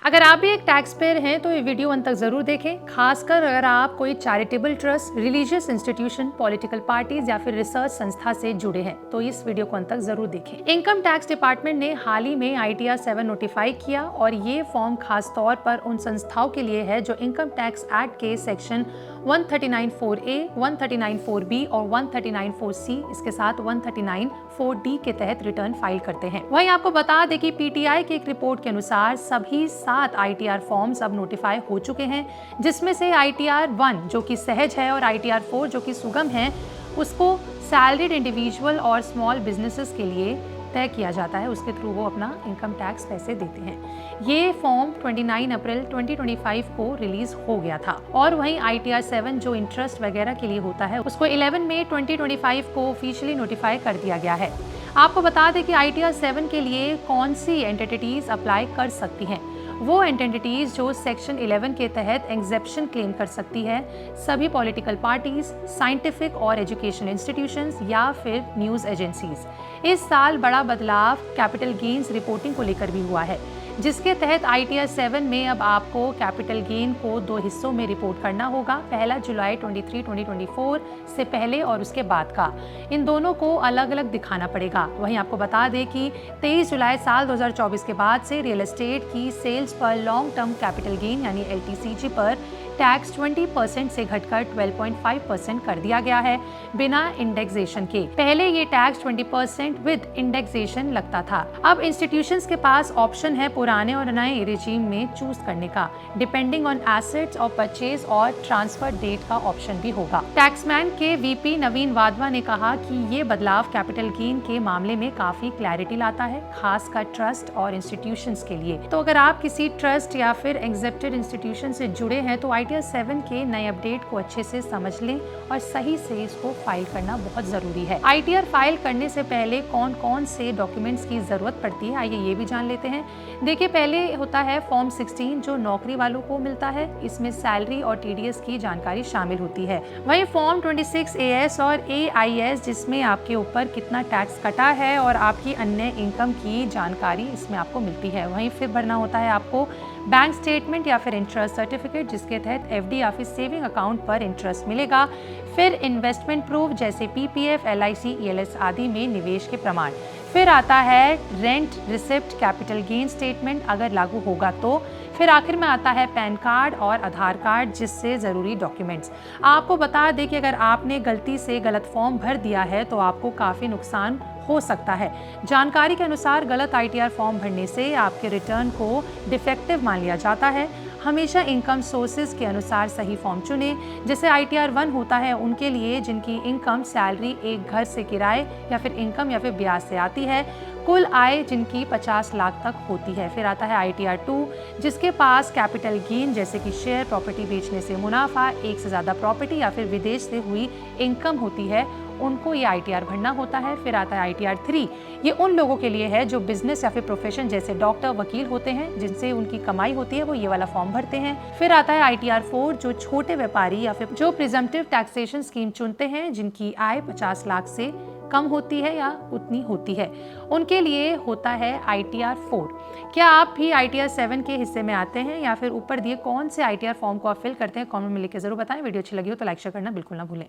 अगर आप भी एक टैक्स पेयर हैं तो ये वीडियो अंत तक जरूर देखें, खासकर अगर आप कोई charitable trust, religious institution, political parties या फिर रिसर्च संस्था से जुड़े हैं तो इस वीडियो को अंत तक जरूर देखें। इनकम टैक्स डिपार्टमेंट ने हाल ही में ITR 7 नोटिफाई किया और ये फॉर्म खास तौर पर उन संस्थाओं के लिए है जो इनकम टैक्स एक्ट के सेक्शन 139(4)A, 139(4)B और 139(4)C, इसके साथ 139(4)D के तहत रिटर्न फाइल करते हैं। वहीं आपको बता दें कि PTI की एक रिपोर्ट के अनुसार सभी 7 ITR फॉर्म्स अब नोटिफाई हो चुके हैं, जिसमें से ITR 1 जो कि सहज है और ITR 4 जो कि सुगम है, उसको सैलरीड इंडिविजुअल और स्मॉल बिजनेसेस के लिए तय किया जाता है। उसके थ्रू वो अपना इनकम टैक्स पैसे देते हैं। ये फॉर्म 29 अप्रैल 2025 को रिलीज हो गया था और वहीं ITR 7 जो इंटरेस्ट वगैरह के लिए होता है उसको 11 मई 2025 को ऑफिशियली नोटिफाई कर दिया गया है। आपको बता दें कि ITR 7 के लिए कौन सी एंटिटीज अप्लाई कर सकती हैं। वो एंटिटीज जो सेक्शन 11 के तहत एग्जेप्शन क्लेम कर सकती है, सभी पॉलिटिकल पार्टीज, साइंटिफिक और एजुकेशनल इंस्टीट्यूशंस या फिर न्यूज़ एजेंसीज। इस साल बड़ा बदलाव कैपिटल गेन्स रिपोर्टिंग को लेकर भी हुआ है, जिसके तहत ITR 7 में अब आपको कैपिटल गेन को 2 हिस्सों में रिपोर्ट करना होगा। पहला जुलाई 23, 2024 से पहले और उसके बाद का। इन दोनों को अलग अलग दिखाना पड़ेगा। वहीं आपको बता दें कि 23 जुलाई साल 2024 के बाद से रियल एस्टेट की सेल्स पर लॉन्ग टर्म कैपिटल गेन यानी LTCG पर टैक्स 20% से घटकर 12.5% कर दिया गया है, बिना इंडेक्सेशन के। पहले ये टैक्स 20% विद इंडेक्सेशन लगता था। अब इंस्टीट्यूशंस के पास ऑप्शन है पुराने और नए रिजीम में चूज करने का, डिपेंडिंग ऑन एसेट्स और परचेज और ट्रांसफर डेट का ऑप्शन भी होगा। टैक्समैन के VP नवीन वाधवा ने कहा कि ये बदलाव कैपिटल गेन के मामले में काफी क्लैरिटी लाता है, खासकर ट्रस्ट और इंस्टीट्यूशंस के लिए। तो अगर आप किसी ट्रस्ट या फिर एक्सेप्टेड इंस्टीट्यूशन से जुड़े हैं तो ITR 7 के नए अपडेट को अच्छे से समझ लें और सही से इसको फाइल करना बहुत जरूरी है। ITR फाइल करने से पहले कौन कौन से डॉक्यूमेंट्स की जरूरत पड़ती है, आइए ये भी जान लेते हैं। देखिए, पहले होता है फॉर्म 16 जो नौकरी वालों को मिलता है। इसमें सैलरी और TDS की जानकारी शामिल होती है। वहीं फॉर्म 26 AS और AIS जिसमें आपके ऊपर कितना टैक्स कटा है और आपकी अन्य इनकम की जानकारी इसमें आपको मिलती है। वहीं फिर भरना होता है आपको बैंक स्टेटमेंट या फिर इंटरेस्ट सर्टिफिकेट, जिसके तहत FD या फिर सेविंग अकाउंट पर इंटरेस्ट मिलेगा। फिर इन्वेस्टमेंट प्रूफ जैसे PPF, LIC, ELS आदि में निवेश के प्रमाण। फिर आता है rent receipt, capital gain statement अगर लागू होगा तो। फिर आखिर में आता है पैन कार्ड और आधार कार्ड, जिससे ज़रूरी डॉक्यूमेंट्स। आपको बता दें कि अगर आपने गलती से गलत फॉर्म भर दिया है तो आपको काफ़ी नुकसान हो सकता है। जानकारी के अनुसार गलत ITR फॉर्म भरने से आपके रिटर्न को डिफेक्टिव मान लिया जाता है। हमेशा इनकम सोर्सेज के अनुसार सही फॉर्म चुनें। जैसे ITR 1 होता है उनके लिए जिनकी इनकम सैलरी, एक घर से किराए या फिर इनकम या फिर ब्याज से आती है, कुल आय जिनकी 50 लाख तक होती है। फिर आता है ITR 2 जिसके पास कैपिटल गेन जैसे कि शेयर, प्रॉपर्टी बेचने से मुनाफा, एक से ज़्यादा प्रॉपर्टी या फिर विदेश से हुई इनकम होती है, उनको ये ITR भरना होता है। फिर आता है ITR 3, ये उन लोगों के लिए है जो बिजनेस या फिर प्रोफेशन जैसे डॉक्टर, वकील होते हैं, जिनसे उनकी कमाई होती है, वो ये वाला फॉर्म भरते हैं। फिर आता है ITR 4 जो छोटे व्यापारी या फिर जो प्रिजम्पटिव टैक्सेशन स्कीम चुनते हैं, जिनकी आय 50 लाख से कम होती है या उतनी होती है, उनके लिए होता है ITR 4। क्या आप भी ITR 7 के हिस्से में आते हैं या फिर ऊपर दिए कौन से ITR फॉर्म को आप फिल करते हैं, कमेंट में लिख के जरूर बताएं। वीडियो अच्छी लगी हो तो लाइक शेयर करना बिल्कुल ना भूलें।